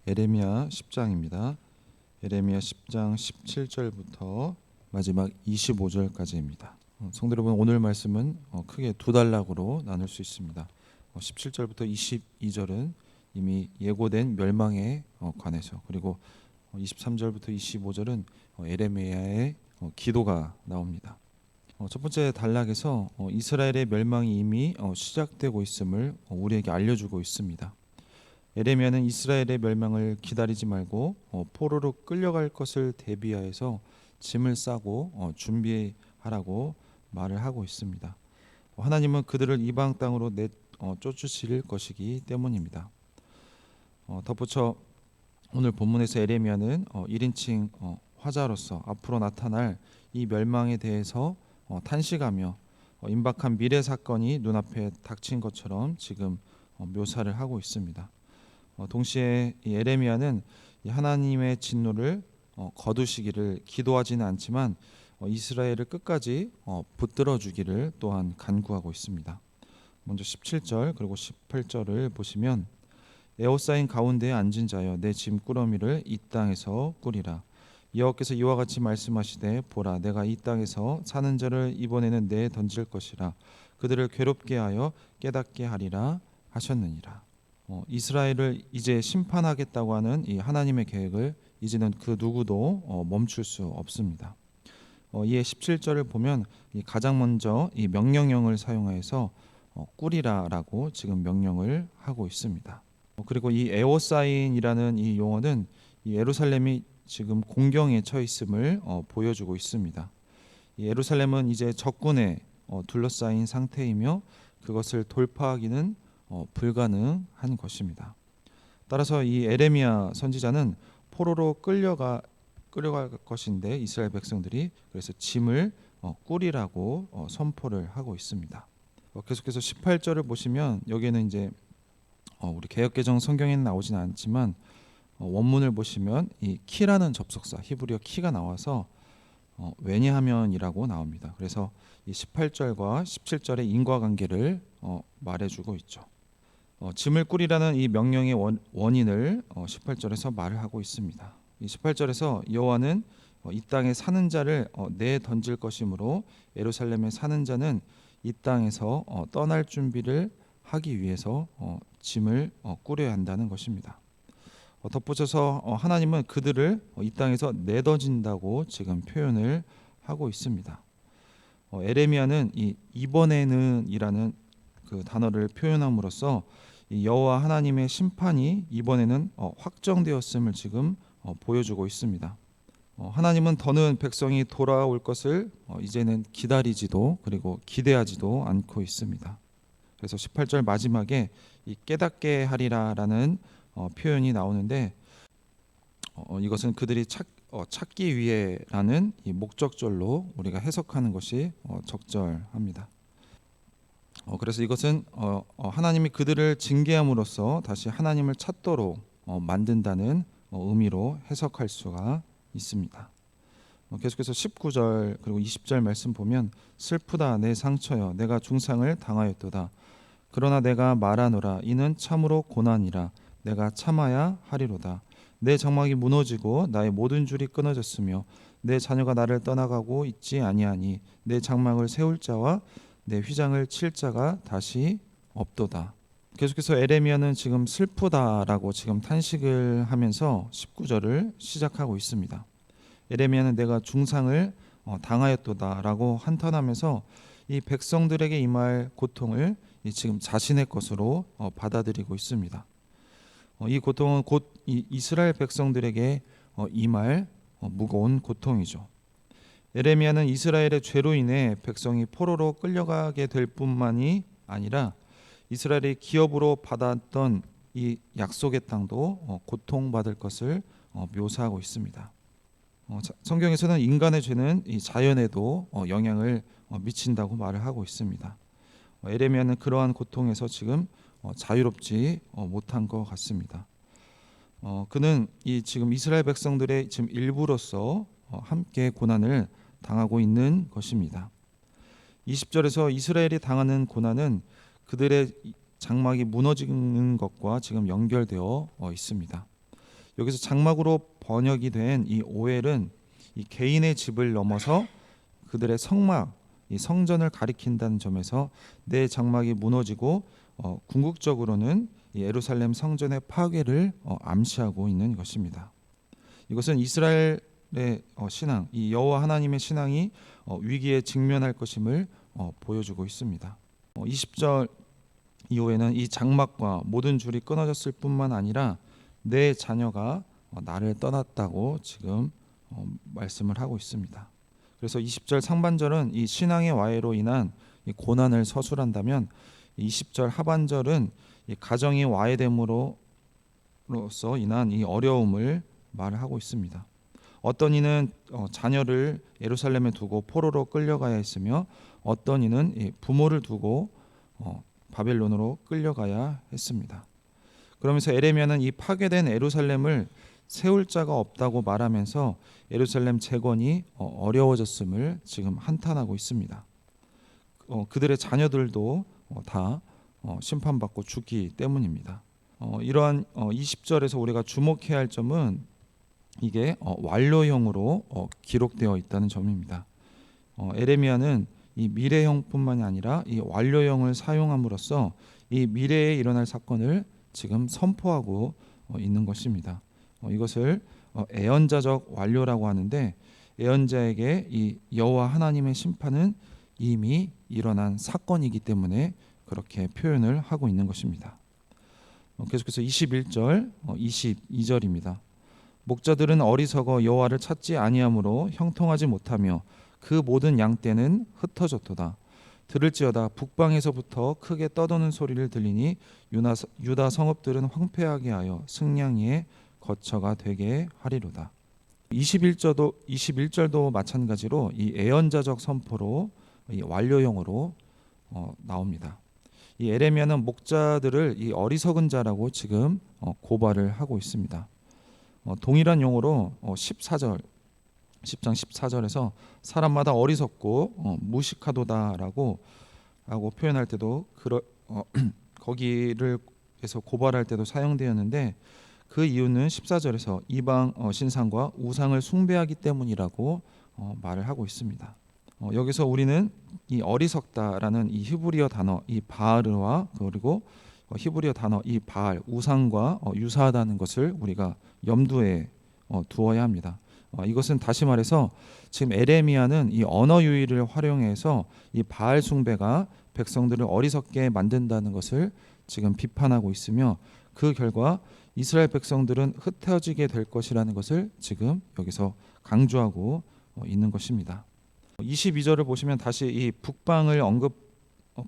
에레미야 10장입니다. 에레미야 10장 17절부터 마지막 25절까지입니다. 성도 여러분, 오늘 말씀은 크게 두 단락으로 나눌 수 있습니다. 17절부터 22절은 이미 예고된 멸망에 관해서, 그리고 23절부터 25절은 에레미야의 기도가 나옵니다. 첫 번째 단락에서 이스라엘의 멸망이 이미 시작되고 있음을 우리에게 알려주고 있습니다. 에레미야는 이스라엘의 멸망을 기다리지 말고 포로로 끌려갈 것을 대비하여서 짐을 싸고 준비하라고 말을 하고 있습니다. 하나님은 그들을 이방 땅으로 쫓으실 것이기 때문입니다. 덧붙여 오늘 본문에서 에레미야는 1인칭 화자로서 앞으로 나타날 이 멸망에 대해서 탄식하며 임박한 미래 사건이 눈앞에 닥친 것처럼 지금 묘사를 하고 있습니다. 동시에 이 에레미야는 하나님의 진노를 거두시기를 기도하지는 않지만 이스라엘을 끝까지 붙들어 주기를 또한 간구하고 있습니다. 먼저 17절 그리고 18절을 보시면 에워싸인 가운데에 앉은 자여 내 짐꾸러미를 이 땅에서 꾸리라. 여호와께서 이와 같이 말씀하시되 보라 내가 이 땅에서 사는 자를 이번에는 내에 던질 것이라. 그들을 괴롭게 하여 깨닫게 하리라 하셨느니라. 이스라엘을 이제 심판하겠다고 하는 이 하나님의 계획을 이제는 그 누구도 멈출 수 없습니다. 이에 17절을 보면 가장 먼저 이 명령형을 사용하여서 꾸리라라고 지금 명령을 하고 있습니다. 그리고 이 에워싸인이라는 이 용어는 이 예루살렘이 지금 공경에 처해 있음을 보여주고 있습니다. 이 예루살렘은 이제 적군에 둘러싸인 상태이며 그것을 돌파하기는 불가능한 것입니다. 따라서 이 에레미야 선지자는 포로로 끌려갈 것인데 이스라엘 백성들이 그래서 짐을 꾸리라고 선포를 하고 있습니다. 계속해서 18절을 보시면 여기에는 이제 우리 개역개정 성경에는 나오지는 않지만 원문을 보시면 이 키라는 접속사 히브리어 키가 나와서 왜냐하면이라고 나옵니다. 그래서 이 18절과 17절의 인과관계를 말해주고 있죠. 짐을 꾸리라는 이 명령의 원인을 18절에서 말을 하고 있습니다. 이 18절에서 여호와는 이 땅에 사는 자를 내 던질 것이므로 예루살렘에 사는 자는 이 땅에서 떠날 준비를 하기 위해서 짐을 꾸려야 한다는 것입니다. 덧붙여서 하나님은 그들을 이 땅에서 내던진다고 지금 표현을 하고 있습니다. 에레미야는 이 이번에는이라는 그 단어를 표현함으로써 여호와 하나님의 심판이 이번에는 확정되었음을 지금 보여주고 있습니다. 하나님은 더는 백성이 돌아올 것을 이제는 기다리지도 그리고 기대하지도 않고 있습니다. 그래서 18절 마지막에 이 깨닫게 하리라라는 표현이 나오는데 이것은 그들이 찾기 위해라는 이 목적절로 우리가 해석하는 것이 적절합니다. 그래서 이것은 하나님이 그들을 징계함으로써 다시 하나님을 찾도록 만든다는 의미로 해석할 수가 있습니다. 계속해서 19절 그리고 20절 말씀 보면 슬프다 내 상처여 내가 중상을 당하였도다. 그러나 내가 말하노라 이는 참으로 고난이라 내가 참아야 하리로다. 내 장막이 무너지고 나의 모든 줄이 끊어졌으며 내 자녀가 나를 떠나가고 있지 아니하니 내 장막을 세울 자와 내 휘장을 칠 자가 다시 없도다. 계속해서 에레미야는 지금 슬프다라고 지금 탄식을 하면서 19절을 시작하고 있습니다. 에레미야는 내가 중상을 당하였도다라고 한탄하면서 이 백성들에게 임할 고통을 지금 자신의 것으로 받아들이고 있습니다. 이 고통은 곧 이스라엘 백성들에게 임할 무거운 고통이죠. 에레미야는 이스라엘의 죄로 인해 백성이 포로로 끌려가게 될 뿐만이 아니라 이스라엘이 기업으로 받았던 이 약속의 땅도 고통받을 것을 묘사하고 있습니다. 성경에서는 인간의 죄는 이 자연에도 영향을 미친다고 말을 하고 있습니다. 에레미야는 그러한 고통에서 지금 자유롭지 못한 것 같습니다. 그는 이 지금 이스라엘 백성들의 지금 일부로서 함께 고난을 당하고 있는 것입니다. 20절에서 이스라엘이 당하는 고난은 그들의 장막이 무너지는 것과 지금 연결되어 있습니다. 여기서 장막으로 번역이 된 이 오엘은 이 개인의 집을 넘어서 그들의 성막, 이 성전을 가리킨다는 점에서 내 장막이 무너지고 궁극적으로는 이 예루살렘 성전의 파괴를 암시하고 있는 것입니다. 이것은 이스라엘의 신앙, 이 여호와 하나님의 신앙이 위기에 직면할 것임을 보여주고 있습니다. 20절 이후에는 이 장막과 모든 줄이 끊어졌을 뿐만 아니라 내 자녀가 나를 떠났다고 지금 말씀을 하고 있습니다. 그래서 20절 상반절은 이 신앙의 와해로 인한 이 고난을 서술한다면 20절 하반절은 이 가정이 와해됨으로써 인한 이 어려움을 말을 하고 있습니다. 어떤 이는 자녀를 예루살렘에 두고 포로로 끌려가야 했으며 어떤 이는 부모를 두고 바벨론으로 끌려가야 했습니다. 그러면서 에레미야는 이 파괴된 예루살렘을 세울 자가 없다고 말하면서 예루살렘 재건이 어려워졌음을 지금 한탄하고 있습니다. 그들의 자녀들도 다 심판받고 죽기 때문입니다. 이러한 20절에서 우리가 주목해야 할 점은 이게 완료형으로 기록되어 있다는 점입니다. 에레미야는 이 미래형뿐만이 아니라 이 완료형을 사용함으로써 이 미래에 일어날 사건을 지금 선포하고 있는 것입니다. 이것을 애언자적 완료라고 하는데 애언자에게 이 여호와 하나님의 심판은 이미 일어난 사건이기 때문에 그렇게 표현을 하고 있는 것입니다. 계속해서 21절, 22절입니다. 목자들은 어리석어 여호와를 찾지 아니하므로 형통하지 못하며 그 모든 양떼는 흩어졌도다. 들을지어다 북방에서부터 크게 떠도는 소리를 들리니 유다 성읍들은 황폐하게 하여 승냥이의 거처가 되게 하리로다. 21절도 마찬가지로 이 애언자적 선포로 이 완료형으로 나옵니다. 이 에레미야는 목자들을 이 어리석은 자라고 지금 고발을 하고 있습니다. 동일한 용어로 10장 14절에서 사람마다 어리석고 무식하도다라고 표현할 때도 거기를 해서 고발할 때도 사용되었는데 그 이유는 14절에서 이방 신상과 우상을 숭배하기 때문이라고 말을 하고 있습니다. 여기서 우리는 이 어리석다라는 이 히브리어 단어 이 바알과 그리고 히브리어 단어 이 바알 우상과 유사하다는 것을 우리가 염두에 두어야 합니다. 이것은 다시 말해서 지금 에레미야는 이 언어 유희를 활용해서 이 바알 숭배가 백성들을 어리석게 만든다는 것을 지금 비판하고 있으며 그 결과 이스라엘 백성들은 흩어지게 될 것이라는 것을 지금 여기서 강조하고 있는 것입니다. 22절을 보시면 다시 이 북방을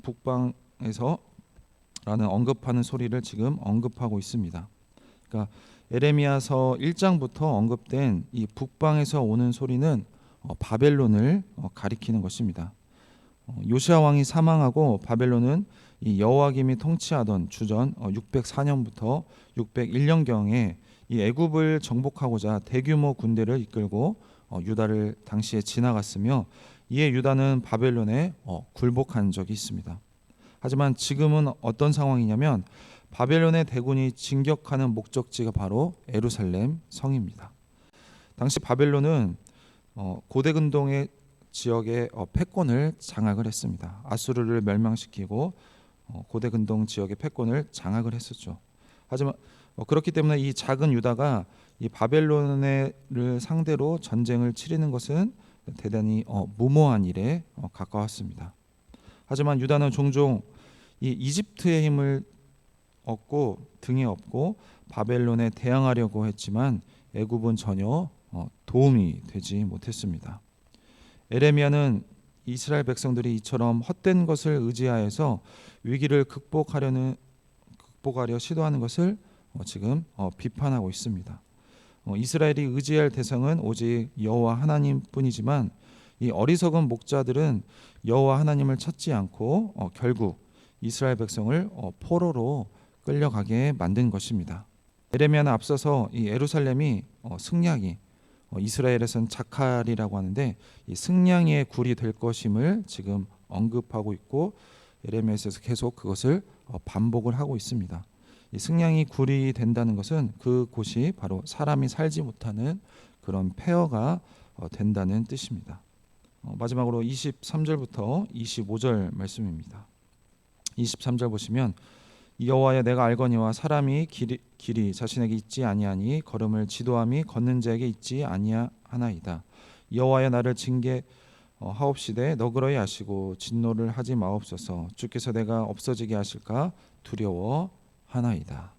북방에서 라는 언급하는 소리를 지금 언급하고 있습니다. 그러니까 에레미야서 1장부터 언급된 이 북방에서 오는 소리는 바벨론을 가리키는 것입니다. 요시야 왕이 사망하고 바벨론은 이 여호와김이 통치하던 주전 604년부터 601년경에 이 애굽을 정복하고자 대규모 군대를 이끌고 유다를 당시에 지나갔으며 이에 유다는 바벨론에 굴복한 적이 있습니다. 하지만 지금은 어떤 상황이냐면 바벨론의 대군이 진격하는 목적지가 바로 예루살렘 성입니다. 당시 바벨론은 고대근동의 지역의 패권을 장악을 했습니다. 아수르를 멸망시키고 고대근동 지역의 패권을 장악을 했었죠. 하지만 그렇기 때문에 이 작은 유다가 이 바벨론을 상대로 전쟁을 치르는 것은 대단히 무모한 일에 가까웠습니다. 하지만 유다는 종종 이 이집트의 힘을 얻고 등에 업고 바벨론에 대항하려고 했지만 애굽은 전혀 도움이 되지 못했습니다. 에레미야는 이스라엘 백성들이 이처럼 헛된 것을 의지하여서 위기를 극복하려 시도하는 것을 지금 비판하고 있습니다. 이스라엘이 의지할 대상은 오직 여호와 하나님뿐이지만 이 어리석은 목자들은 여호와 하나님을 찾지 않고 결국 이스라엘 백성을 포로로 끌려가게 만든 것입니다. 에레미야는 앞서서 이 예루살렘이 승냥이 이스라엘에서는 자칼이라고 하는데 이 승냥이의 굴이 될 것임을 지금 언급하고 있고 에레미야에서 계속 그것을 반복을 하고 있습니다. 이 승냥이 굴이 된다는 것은 그 곳이 바로 사람이 살지 못하는 그런 폐허가 된다는 뜻입니다. 마지막으로 23절부터 25절 말씀입니다. 23절 보시면 여호와여 내가 알거니와 사람이 길이 자신에게 있지 아니하니 걸음을 지도함이 걷는 자에게 있지 아니하나이다. 여호와여 나를 징계하옵시되 너그러이 하시고 진노를 하지 마옵소서. 주께서 내가 없어지게 하실까 두려워하나이다.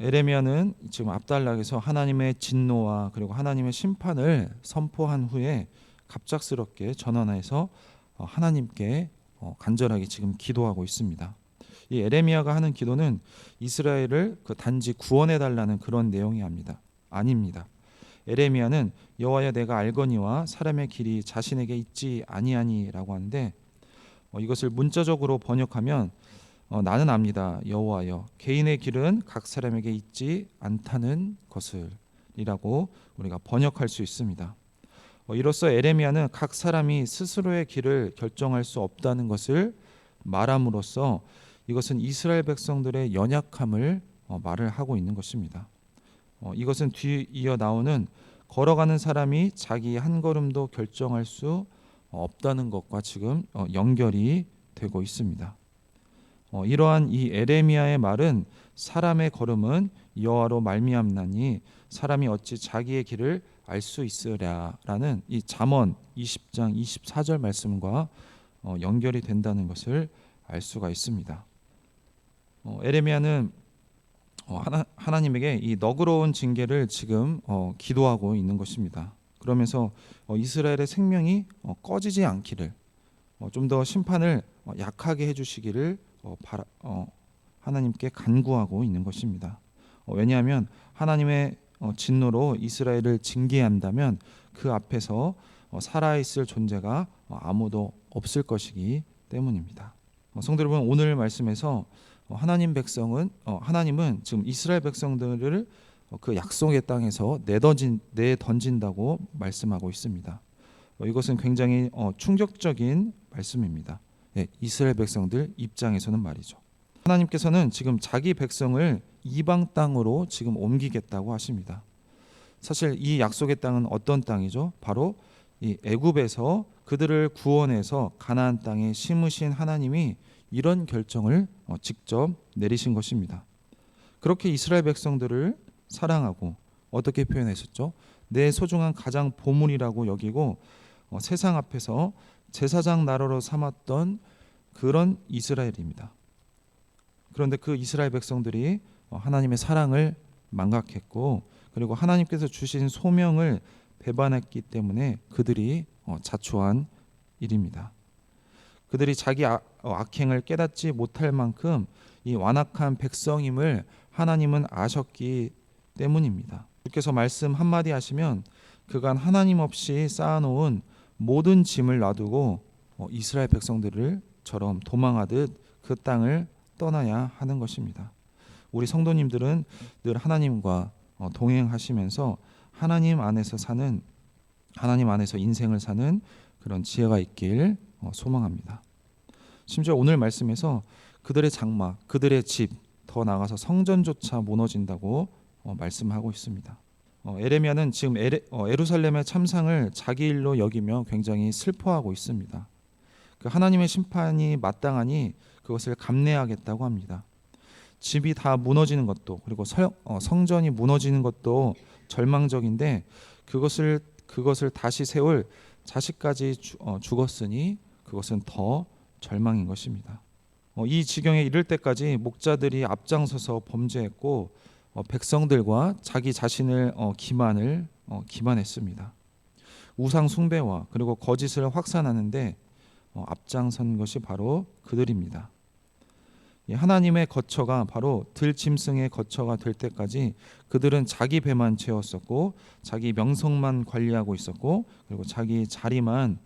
에레미야는 지금 압달락에서 하나님의 진노와 그리고 하나님의 심판을 선포한 후에 갑작스럽게 전환해서 하나님께 간절하게 지금 기도하고 있습니다. 이 에레미야가 하는 기도는 이스라엘을 단지 구원해 달라는 그런 내용이 아닙니다. 에레미야는 여호와여 내가 알거니와 사람의 길이 자신에게 있지 아니하니라고 하는데 이것을 문자적으로 번역하면 나는 압니다 여호와여 개인의 길은 각 사람에게 있지 않다는 것을이라고 우리가 번역할 수 있습니다. 이로써 에레미야는 각 사람이 스스로의 길을 결정할 수 없다는 것을 말함으로써 이것은 이스라엘 백성들의 연약함을 말을 하고 있는 것입니다. 이것은 뒤이어 나오는 걸어가는 사람이 자기 한 걸음도 결정할 수 없다는 것과 지금 연결이 되고 있습니다. 이러한 이 에레미야의 말은 사람의 걸음은 여호와로 말미암나니 사람이 어찌 자기의 길을 알 수 있으랴라는 이 잠언 20장 24절 말씀과 연결이 된다는 것을 알 수가 있습니다. 에레미야는 하나님에게 이 너그러운 징계를 지금 기도하고 있는 것입니다. 그러면서 이스라엘의 생명이 꺼지지 않기를 좀 더 심판을 약하게 해주시기를 하나님께 간구하고 있는 것입니다. 왜냐하면 하나님의 진노로 이스라엘을 징계한다면 그 앞에서 살아있을 존재가 아무도 없을 것이기 때문입니다. 성도 여러분, 오늘 말씀에서 하나님은 지금 이스라엘 백성들을 그 약속의 땅에서 내던진다고 말씀하고 있습니다. 이것은 굉장히 충격적인 말씀입니다. 이스라엘 백성들 입장에서는 말이죠. 하나님께서는 지금 자기 백성을 이방 땅으로 지금 옮기겠다고 하십니다. 사실 이 약속의 땅은 어떤 땅이죠? 바로 이 애굽에서 그들을 구원해서 가나안 땅에 심으신 하나님이 이런 결정을 직접 내리신 것입니다. 그렇게 이스라엘 백성들을 사랑하고 어떻게 표현했었죠? 내 소중한 가장 보물이라고 여기고 세상 앞에서 제사장 나라로 삼았던 그런 이스라엘입니다. 그런데 그 이스라엘 백성들이 하나님의 사랑을 망각했고 그리고 하나님께서 주신 소명을 배반했기 때문에 그들이 자초한 일입니다. 그들이 자기 악행을 깨닫지 못할 만큼 이 완악한 백성임을 하나님은 아셨기 때문입니다. 주께서 말씀 한마디 하시면 그간 하나님 없이 쌓아놓은 모든 짐을 놔두고 이스라엘 백성들을처럼 도망하듯 그 땅을 떠나야 하는 것입니다. 우리 성도님들은 늘 하나님과 동행하시면서 하나님 안에서 인생을 사는 그런 지혜가 있길 소망합니다. 심지어 오늘 말씀에서 그들의 장막, 그들의 집, 더 나아가서 성전조차 무너진다고 말씀하고 있습니다. 에레미야는 지금 예루살렘의 참상을 자기 일로 여기며 굉장히 슬퍼하고 있습니다. 그 하나님의 심판이 마땅하니 그것을 감내하겠다고 합니다. 집이 다 무너지는 것도 그리고 성전이 무너지는 것도 절망적인데 그것을 다시 세울 자식까지 죽었으니 그것은 더 절망인 것입니다. 이 지경에 이를 때까지 목자들이 앞장서서 범죄했고 백성들과 자기 자신을 기만했습니다. 우상 숭배와 그리고 거짓을 확산하는데 앞장선 것이 바로 그들입니다. 하나님의 거처가 바로 들짐승의 거처가 될 때까지 그들은 자기 배만 채웠었고 자기 명성만 관리하고 있었고 그리고 자기 자리만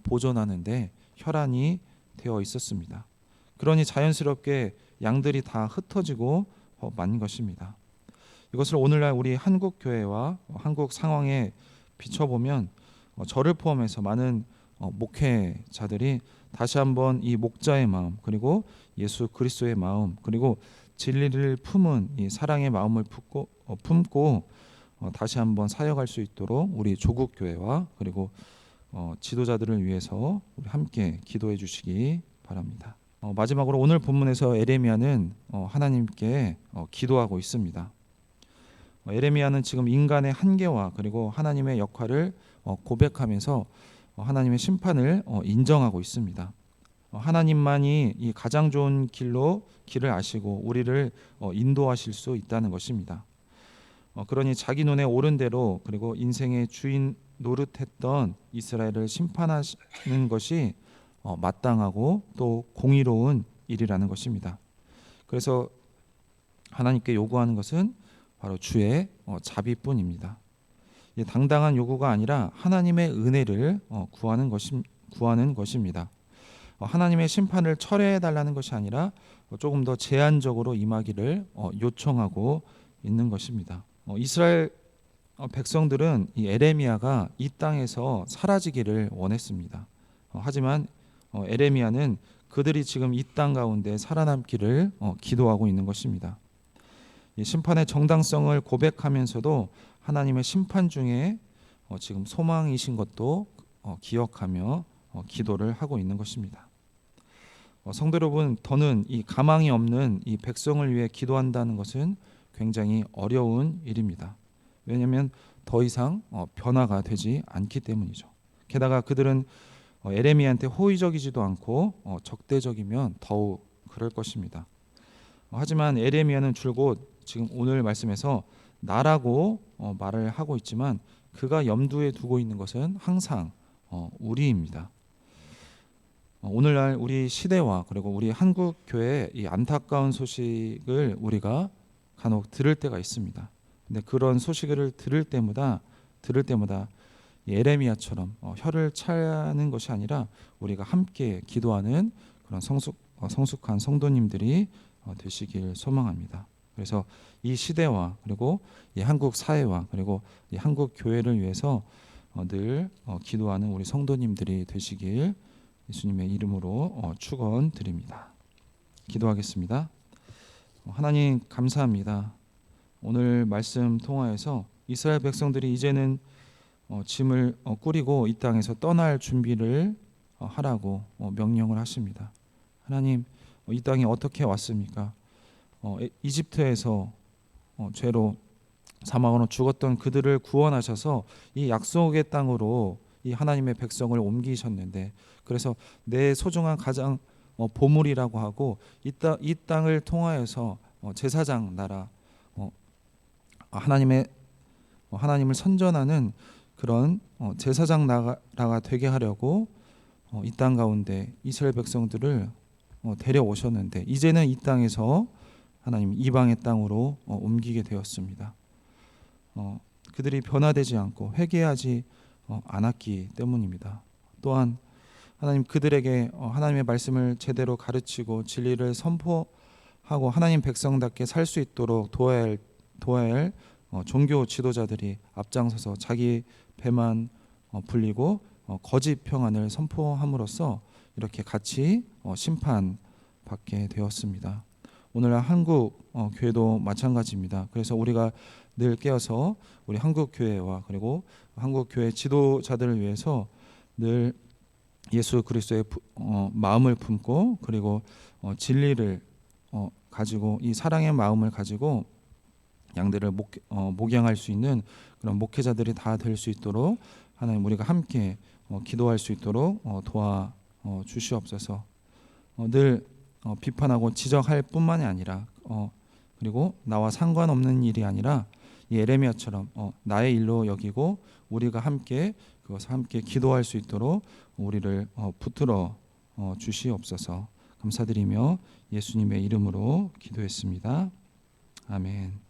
보존하는데 혈안이 되어 있었습니다. 그러니 자연스럽게 양들이 다 흩어지고 만 것입니다. 이것을 오늘날 우리 한국 교회와 한국 상황에 비춰보면 저를 포함해서 많은 목회자들이 다시 한번 이 목자의 마음 그리고 예수 그리스도의 마음 그리고 진리를 품은 이 사랑의 마음을 품고 다시 한번 사역할 수 있도록 우리 조국 교회와 그리고 지도자들을 위해서 우리 함께 기도해 주시기 바랍니다. 마지막으로 오늘 본문에서 에레미야는 하나님께 기도하고 있습니다. 에레미야는 지금 인간의 한계와 그리고 하나님의 역할을 고백하면서 하나님의 심판을 인정하고 있습니다. 하나님만이 이 가장 좋은 길을 아시고 우리를 인도하실 수 있다는 것입니다. 그러니 자기 눈에 옳은 대로 그리고 인생의 주인 노릇했던 이스라엘을 심판하시는 것이 마땅하고 또 공의로운 일이라는 것입니다. 그래서 하나님께 요구하는 것은 바로 주의 자비뿐입니다. 당당한 요구가 아니라 하나님의 은혜를 구하는 것입니다. 하나님의 심판을 철회해달라는 것이 아니라 조금 더 제한적으로 임하기를 요청하고 있는 것입니다. 이스라엘 백성들은 이 에레미야가 이 땅에서 사라지기를 원했습니다. 하지만 에레미야는 그들이 지금 이 땅 가운데 살아남기를 기도하고 있는 것입니다. 이 심판의 정당성을 고백하면서도 하나님의 심판 중에 지금 소망이신 것도 기억하며 기도를 하고 있는 것입니다. 성도 여러분, 더는 이 가망이 없는 이 백성을 위해 기도한다는 것은 굉장히 어려운 일입니다. 왜냐하면 더 이상 변화가 되지 않기 때문이죠. 게다가 그들은 에레미야한테 호의적이지도 않고 적대적이면 더욱 그럴 것입니다. 하지만 에레미야는 줄곧 지금 오늘 말씀에서 나라고 말을 하고 있지만 그가 염두에 두고 있는 것은 항상 우리입니다. 오늘날 우리 시대와 그리고 우리 한국 교회의 이 안타까운 소식을 우리가 간혹 들을 때가 있습니다. 근데 그런 소식을 들을 때마다 예레미야처럼 혀를 차는 것이 아니라 우리가 함께 기도하는 그런 성숙한 성도님들이 되시길 소망합니다. 그래서 이 시대와 그리고 이 한국 사회와 그리고 이 한국 교회를 위해서 늘 기도하는 우리 성도님들이 되시길 예수님의 이름으로 축원드립니다. 기도하겠습니다. 하나님 감사합니다. 오늘 말씀 통하여서 이스라엘 백성들이 이제는 짐을 꾸리고 이 땅에서 떠날 준비를 하라고 명령을 하십니다. 하나님, 이 땅에 어떻게 왔습니까? 이집트에서 죄로 사망으로 죽었던 그들을 구원하셔서 이 약속의 땅으로 이 하나님의 백성을 옮기셨는데, 그래서 내 소중한 가장 보물이라고 하고 이 땅을 통하여서 제사장 나라, 하나님을 선전하는 그런 제사장 나라가 되게 하려고 이 땅 가운데 이스라엘 백성들을 데려오셨는데, 이제는 이 땅에서 하나님 이방의 땅으로 옮기게 되었습니다. 그들이 변화되지 않고 회개하지 않았기 때문입니다. 또한 하나님, 그들에게 하나님의 말씀을 제대로 가르치고 진리를 선포하고 하나님 백성답게 살 수 있도록 도와야 할 종교 지도자들이 앞장서서 자기 배만 불리고 거짓 평안을 선포함으로써 이렇게 같이 심판받게 되었습니다. 오늘날 한국 교회도 마찬가지입니다. 그래서 우리가 늘 깨어서 우리 한국 교회와 그리고 한국 교회 지도자들을 위해서 늘 예수 그리스도의 마음을 품고 그리고 진리를 가지고 이 사랑의 마음을 가지고 양들을 목양할 수 있는 그런 목회자들이 다 될 수 있도록 하나님, 우리가 함께 기도할 수 있도록 도와 주시옵소서. 늘 비판하고 지적할 뿐만이 아니라 그리고 나와 상관없는 일이 아니라 이 에레미야처럼 나의 일로 여기고 우리가 함께 그것을 함께 기도할 수 있도록 우리를 붙들어 주시옵소서. 감사드리며 예수님의 이름으로 기도했습니다. 아멘.